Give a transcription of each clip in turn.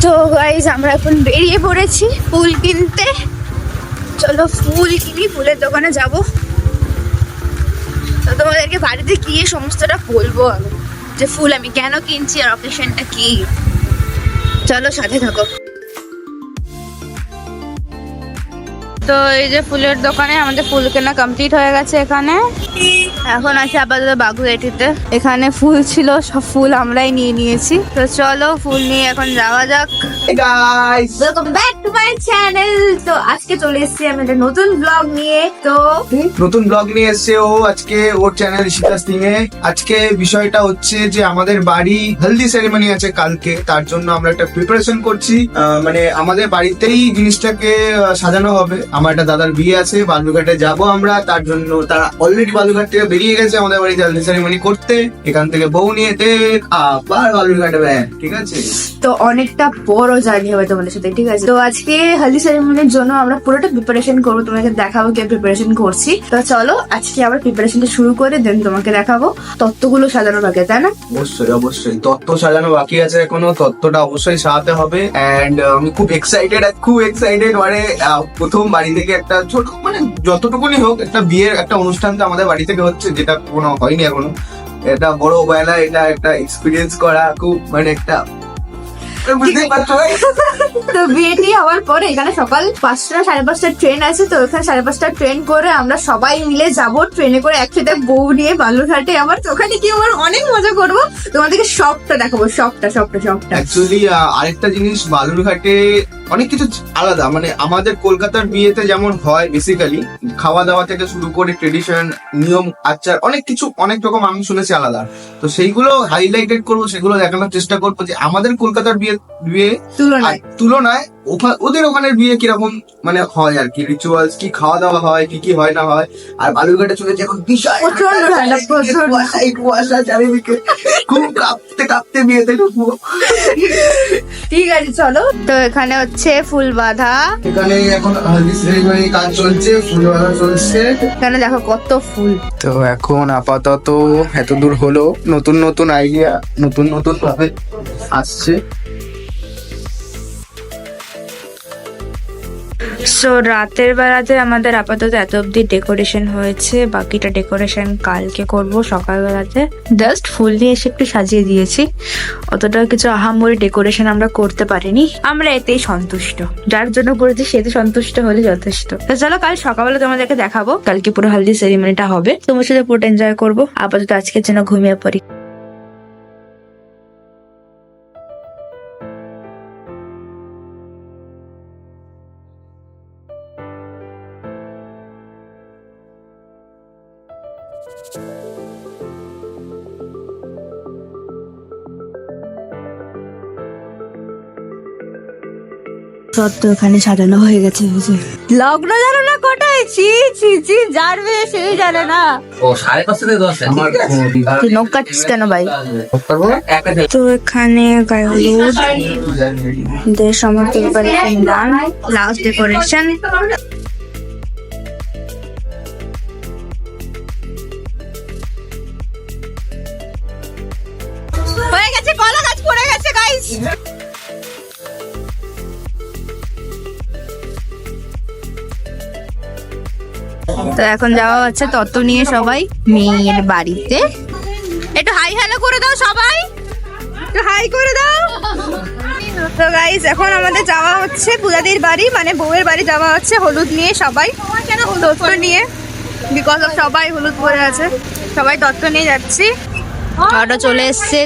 তো গাইজ আমরা এখন বেরিয়ে পড়েছি ফুল কিনতে। চলো ফুল কিনি, ফুলের দোকানে যাব। তো তোমাদেরকে বাড়িতে গিয়ে সমস্তটা বলবো আমি, যে ফুল আমি কেন কিনছি আর অকেশনটা কি। চলো সাথে থাকো। তো এই যে ফুলের দোকানে আমাদের ফুল কেনা কমপ্লিট হয়ে গেছে। এখানে এখন আছে আপাতত বাগুইআটিতে। এখানে ফুল ছিল, সব ফুল আমরাই নিয়ে নিয়েছি। তো চলো ফুল নিয়ে এখন যাওয়া যাক। Hey guys! Welcome back to my channel. তো আজকে চলে এসেছি আমি একটা নতুন ব্লগ নিয়ে। তো নতুন ব্লগ নিয়ে এসছে ও আজকে ওর চ্যানেল ঈশিতা সিং এ। আজকে বিষয়টা হচ্ছে যে আমাদের বাড়ি হলদি সেরেমনি আছে কালকে, তার জন্য আমরা একটা প্রিপারেশন করছি। মানে আমাদের বাড়িতেই জিনিসটাকে সাজানো হবে। আমার একটা দাদার বিয়ে আছে, বালুরঘাটে যাব আমরা, তার জন্য তারা অলরেডি বালুরঘাট থেকে বেরিয়ে গেছে আমাদের বাড়িতে হলদি সেরেমনি করতে। এখান থেকে বউ নিয়ে আবার বালুরঘাটে ব্যাগ, ঠিক আছে? তো অনেকটা বড় জার্নি হবে তোমাদের সাথে, ঠিক আছে? তো আজকে হলদি সেরেমনির জন্য আমরা পুরোটা প্রিপারেশন করবো, তোমাকে দেখাবো কি প্রিপারেশন করছি। তো চলো আজকে আমরা প্রিপারেশনটা শুরু করে দেন তোমাকে দেখাবো তত্ত্বগুলো সাজানো থাকে, তাই না? অবশ্যই অবশ্যই তত্ত্ব সাজানো বাকি আছে এখনো, তত্ত্বটা অবশ্যই সাজাতে হবে। এন্ড আমি খুব এক্সাইটেড মানে প্রথম বাড়ি থেকে একটা ছোট, মানে যতটুকুনি হোক, একটা বিয়ের একটা অনুষ্ঠান তো আমাদের বাড়ি থেকে হচ্ছে, যেটা কোনো হয়নি এখনো। এটা বড় বেলা, এটা একটা এক্সপিরিয়েন্স করা খুব, মানে একটা বুঝতেই পারছো। তো বিয়েটি হওয়ার পরে এখানে সকাল 5টা 5:30 ট্রেন আছে। তো ওখানে 5:30 ট্রেন করে আমরা সবাই মিলে যাব ট্রেনে করে একসাথে বউ নিয়ে বালুরঘাটে। আবার তো ওখানে কি আমার অনেক মজা করবো, তোমাদেরকে সবটা দেখাবো, সবটা। অ্যাকচুয়ালি আরেকটা জিনিস, বালুরঘাটে অনেক কিছু আলাদা। মানে আমাদের কলকাতার বিয়েতে যেমন হয় বেসিক্যালি খাওয়া দাওয়া থেকে শুরু করে ট্রেডিশন, নিয়ম আচার, অনেক কিছু, অনেক রকম আমি শুনেছি আলাদা। তো সেইগুলো হাইলাইটেড করবো, সেগুলো দেখানোর চেষ্টা করবো যে আমাদের কলকাতার বিয়ে তুলনায় ওদের ওখানে বিয়ে কিরকম মানে হয় আর কি, রিচুয়ালস কি, খাওয়া দাওয়া হয় কি কি হয় না হয়। আর বালুরঘাটে চলে এখন বিশাল কুয়াশা চারিদিকে, খুব কাঁপতে বিয়েতে ঢুকবো। ঠিক আছে চলো। তো এখানে হচ্ছে ফুল বাঁধা, এখানে এখন হলদি সেরেমনি কাজ চলছে, ফুল বাঁধা চলছে। এখানে দেখো কত ফুল। তো এখন আপাতত এত দূর হলো, নতুন আইডিয়া নতুন ভাবে আসছে। সো রাতের বেলাতে আমাদের আপাতত এত অব্দি ডেকোরেশন হয়েছে, বাকিটা ডেকোরেশন কালকে করব সকালবেলাতে। জাস্ট ফুল নিয়ে এসে একটু সাজিয়ে দিয়েছি, অতটা কিছু আহামরি ডেকোরেশন আমরা করতে পারিনি। আমরা এতেই সন্তুষ্ট, যার জন্য করেছি সেতে সন্তুষ্ট হলে যথেষ্ট। তো চলো কাল সকালবেলা তোমাদেরকে দেখাবো কালকে পুরো হলদি সেরিমনিটা হবে, তোমার সাথে পুরো এনজয় করবো। আপাতত আজকের জন্য ঘুমিয়ে পড়ি। সত্য এখানে সাজানো হয়ে গেছে। লগ্ন জানো না কটায়? চি জানবে, সেই জানে না। ও 5:30 থেকে 10 তুই নখ কাটছিস কেন ভাই? তো এখানে গায়ে হলুদ দের সমস্ত প্রিপারেশন ডান, লাস্ট ডেকোরেশন। হয়ে গেছে, কলা গাছ পড়ে গেছে গাইস। তো এখন যাওয়া হচ্ছে তত্ত্ব নিয়ে সবাই মেয়ের বাড়িতে। একটু হাই হ্যালো করে দাও সবাই, একটু হাই করে দাও। তো গাইস এখন আমাদের যাওয়া হচ্ছে পূজাদির বাড়ি, মানে বউয়ের বাড়ি যাওয়া হচ্ছে হলুদ নিয়ে সবাই। কেন তত্ত্ব নিয়ে? বিকজ অফ সবাই হলুদ পরে আছে, সবাই তত্ত্ব নিয়ে যাচ্ছি। অটো চলে এসছে,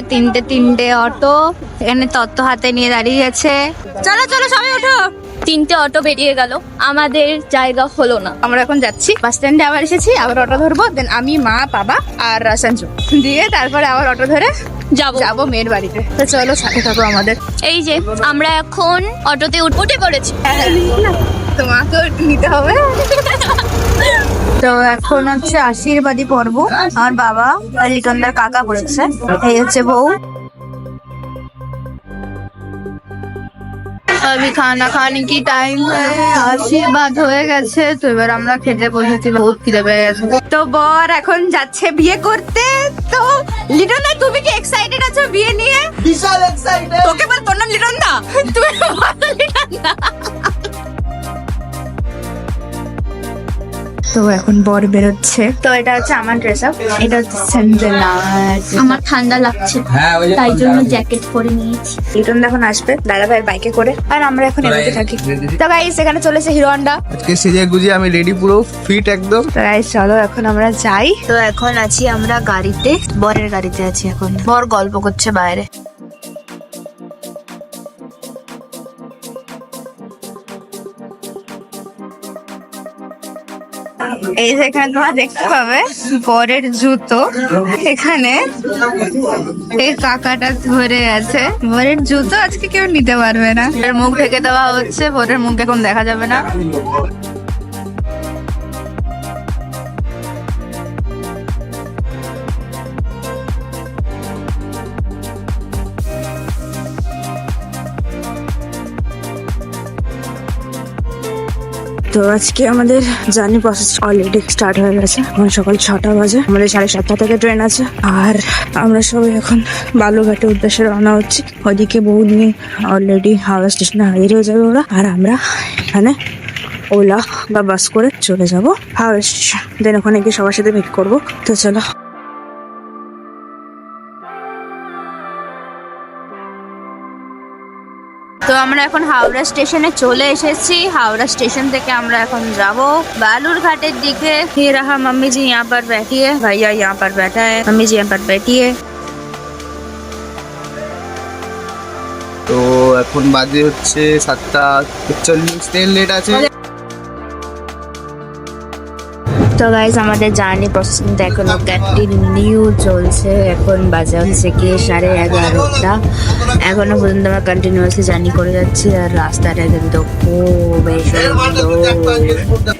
তিনটে অটো এখানে তত্ত্ব হাতে নিয়ে দাঁড়িয়ে আছে। চলো সবাই ওঠো। 3টে অটো বেরিয়ে গেল, আমাদের জায়গা হলো না। আমরা এখন যাচ্ছি বাস স্ট্যান্ডে, আবার এসেছি, আবার অটো ধরবো। দেন আমি, মা, বাবা আর সঞ্জু দিয়ে তারপরে আবার অটো ধরে যাবো মেয়ের বাড়িতে। তো চলো সাথে থাকো আমাদের। এই যে আমরা এখন অটোতে উঠে পড়েছি। তোমাকেও নিতে হবে। তো এখন হচ্ছে আশীর্বাদী পর্ব। আমার বাবা আর লিটনদার কাকা পড়েছে, এই হচ্ছে বউ। अभी खाना खाने की टाइम है, আশীর্বাদ হয়ে গেছে। তো এবার আমরা খেতে বসেছি, বহুত খিদে পেয়ে গেছে। তো বর এখন যাচ্ছে বিয়ে করতে। তো লিটন দা তুমি কি এক্সাইটেড আছো বিয়ে নিয়ে? বিশাল এক্সাইটেড। তোকে বল, তোর নাম লিটন দা? তুমি তো এখন বর বেরোচ্ছে। তো এটা হচ্ছে আমার ড্রেস আপ, এটা হচ্ছে স্যান্ডেলা। আমার ঠান্ডা লাগছে, হ্যাঁ ওই যে তাই জন্য জ্যাকেট পরে নিয়েছি। লিটন এখন আসবে দাদা ভাইয়ের বাইকে করে, আর আমরা এখন এগোতে থাকি। তো গাইস এখানে চলেছে হিরো হন্ডা। আজকে সেজে গুজে আমি রেডি, পুরো ফিট একদম। তো গাইস চলো এখন আমরা যাই। তো এখন আছি আমরা গাড়িতে, বরের গাড়িতে আছি এখন। বর গল্প করছে বাইরে। এই যে এখানে তোমরা দেখতে পাবে বরের জুতো, এখানে এই কাকাটা ধরে আছে। বরের জুতো আজকে কেউ নিতে পারবে না, এর মুখ ঢেকে দেওয়া হচ্ছে, বরের মুখ এখন দেখা যাবে না। তো আজকে আমাদের জার্নি প্রসেস অলরেডি স্টার্ট হয়ে গেছে। এখন সকাল 6টা বাজে, আমাদের 7:30 থেকে ট্রেন আছে। আর আমরা সবাই এখন বালুরঘাটের উদ্দেশ্যে রওনা হচ্ছি। ওদিকে বউ নিয়ে অলরেডি হাওড়া স্টেশনে হাজির হয়ে যাবে ওরা, আর আমরা এখানে ওলা বা বাস করে চলে যাব হাওড়া স্টেশন। দেন ওখানে গিয়ে সবার সাথে মিট করবো। তো চলো। তো আমরা এখন হাওড়া স্টেশনে চলে এসেছি। হাওড়া স্টেশন থেকে আমরা এখন যাব বালুরঘাটের দিকে। ये रहा मम्मी जी यहाँ पर बैठी है, भैया यहाँ पर बैठा है, मम्मी जी यहाँ पर बैठी है। তো এখন বাজে হচ্ছে 7:41, ট্রেন লেট আছে। তো গাইজ আমাদের জার্নি প্রসেস কিন্তু এখনো কন্টিনিউ চলছে। এখন বাজে হচ্ছে কি 11:30। এখনো পর্যন্ত আমরা কন্টিনিউয়াসলি জার্নি করে যাচ্ছি, আর রাস্তাটা কিন্তু খুব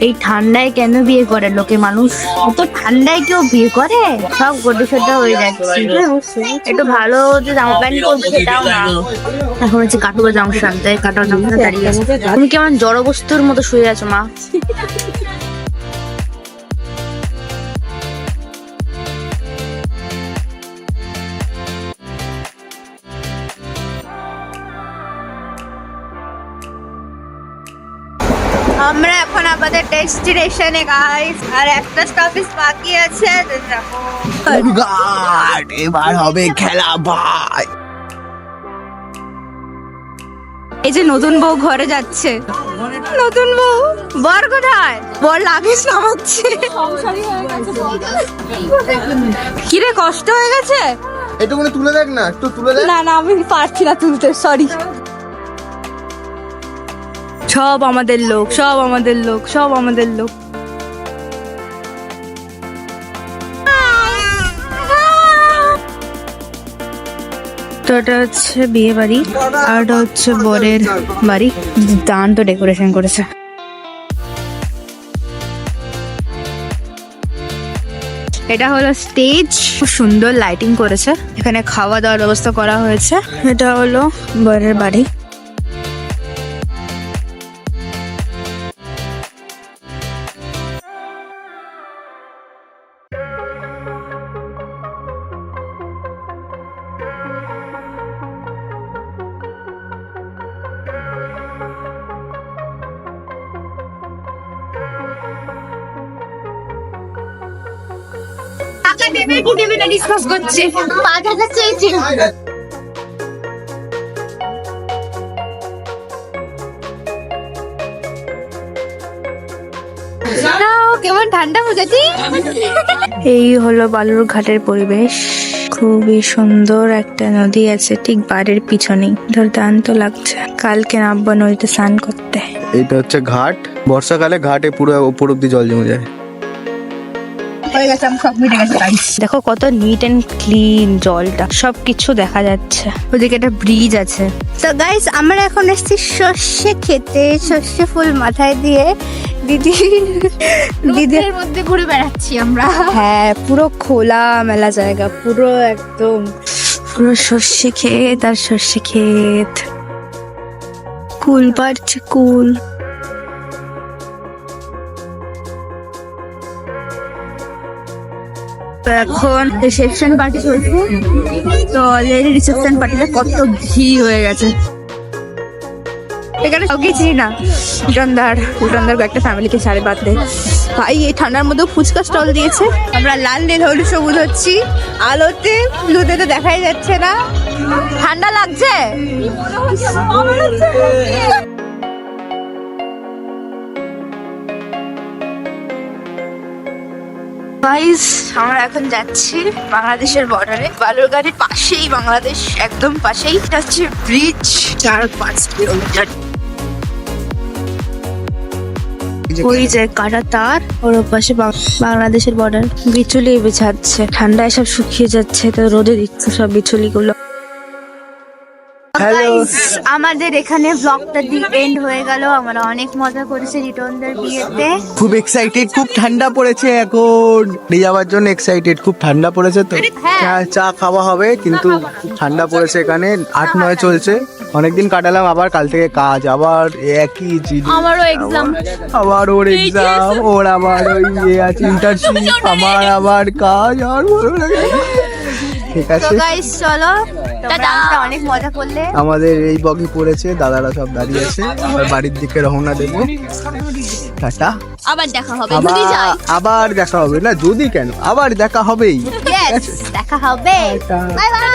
এই ঠান্ডায় কেন বিয়ে করে লোকে মানুষ? অত ঠান্ডায় কেউ বিয়ে করে? সব গোটে সোটা হয়ে যাচ্ছে। একটু ভালো যে জামা প্যান্ট পরবো সেটাও না। এখন হচ্ছে কাটুয়া জংশন, তাই কাটুয়া জংশনে দাঁড়িয়ে আছে। তুমি কেমন জড় বস্তুর মতো শুয়ে আছো মা? আমরা এখন আমাদের ডেস্টিনেশনে গাইস, আর একটা স্টপেজ বাকি আছে। এবার হবে খেলা ভাই। এই যে নতুন বউ ঘরে যাচ্ছে। নতুন বউ, বর কোথায়? বর লাগেজ নামাচ্ছে। কিরে কষ্ট হয়ে গেছে? একটুখানি তুলে দেখ না, একটু তুলে দেখ। না না আমি পারছি না তুলতে, সরি। সব আমাদের লোক, সব আমাদের লোক, সব আমাদের লোক। তো এটা হচ্ছে বিয়ে বাড়ি, আর এটা হচ্ছে বরের বাড়ি। দান তো ডেকোরেশন করেছে। এটা হলো স্টেজ, খুব সুন্দর লাইটিং করেছে। এখানে খাওয়া দাওয়ার ব্যবস্থা করা হয়েছে। এটা হলো বরের বাড়ি। ডিসকাস করছে। 5,000 চেয়েছি। কেমন ঠান্ডা বুঝেছি। এই হলো বালুরঘাটের পরিবেশ। খুবই সুন্দর একটা নদী আছে ঠিক বাড়ির পিছনেই, দুর্দান্ত লাগছে। কালকে নামবো নদীতে স্নান করতে। এটা হচ্ছে ঘাট, বর্ষাকালে ঘাটে পুরো উপর অব্দি জল জমে যায়। দেখো কত নিট এন্ড ক্লিন, জলটা সবকিছু দেখা যাচ্ছে। ওদিকে একটা ব্রিজ আছে। তো গাইস আমরা এখন এসেছি সর্ষে খেতে, সর্ষে ফুল মাথায় দিয়ে দিদির মধ্যে ঘুরে বেড়াচ্ছি আমরা। হ্যাঁ পুরো খোলা মেলা জায়গা, পুরো একদম পুরো সর্ষে ক্ষেত আর সর্ষে ক্ষেত। কুল পাড়ছে কুল। এখন রিসেপশন পার্টি চলছে। তো অলরেডি রিসেপশন পার্টিতে কত ভিড় হয়ে গেছে। এখানে কাউকে চিনি না, উল্টনদার একটা ফ্যামিলিকে ছাড়ে বাদ দেয়। ভাই এই ঠান্ডার মধ্যে ফুচকা স্টল দিয়েছে। আমরা লাল নীল হলুদ সবুজ হচ্ছি আলোতে, লুতে তো দেখাই যাচ্ছে না। ঠান্ডা লাগছে। গাইস আমরা এখন যাচ্ছি বাংলাদেশের বর্ডারে, বালুরঘাটের পাশেই বাংলাদেশ, একদম পাশেই। এটা হচ্ছে ব্রিজ 4-5 কিলোমিটার। ওই যে কাটা তার, ওর পাশে বাংলাদেশের বর্ডার। বিচুলি বিছাচ্ছে, ঠান্ডায় সব শুকিয়ে যাচ্ছে, তো রোদে দিচ্ছে সব বিচুলি গুলো। Guys, আমাদের এখানে ব্লগটা এন্ড হয়ে গেল। আমরা অনেক মজা করেছি রিটনদের বিয়েতে। খুব এক্সাইটেড, খুব ঠান্ডা পড়েছে এখন নিয়ে যাওয়ার জন্য এক্সাইটেড। খুব ঠান্ডা পড়েছে তো চা খাওয়া হবে, কিন্তু খুব ঠান্ডা পড়েছে এখানে। 8-9 চলছে, অনেকদিন কাটালাম, আবার কাল থেকে কাজ, আবার একই জিনিস। আমারও এক্সাম, আবার ওর এক্সাম, ওর আবার ওই আছে ইন্টার্নশিপ, আমার আবার কাজ, আর ভালো লাগে। ঠিক তো আছে গাইস চলো, তোমরা অনেক মজা করলে। আমাদের এই বগি পড়েছে, দাদারা সব দাঁড়িয়ে আছে, আবার বাড়ির দিকে রওনা দেবো। টাটা, আবার দেখা হবে যদি যাই। আবার দেখা হবে না, যদি কেন, আবার দেখা হবেই। Yes, দেখা হবে। Bye bye.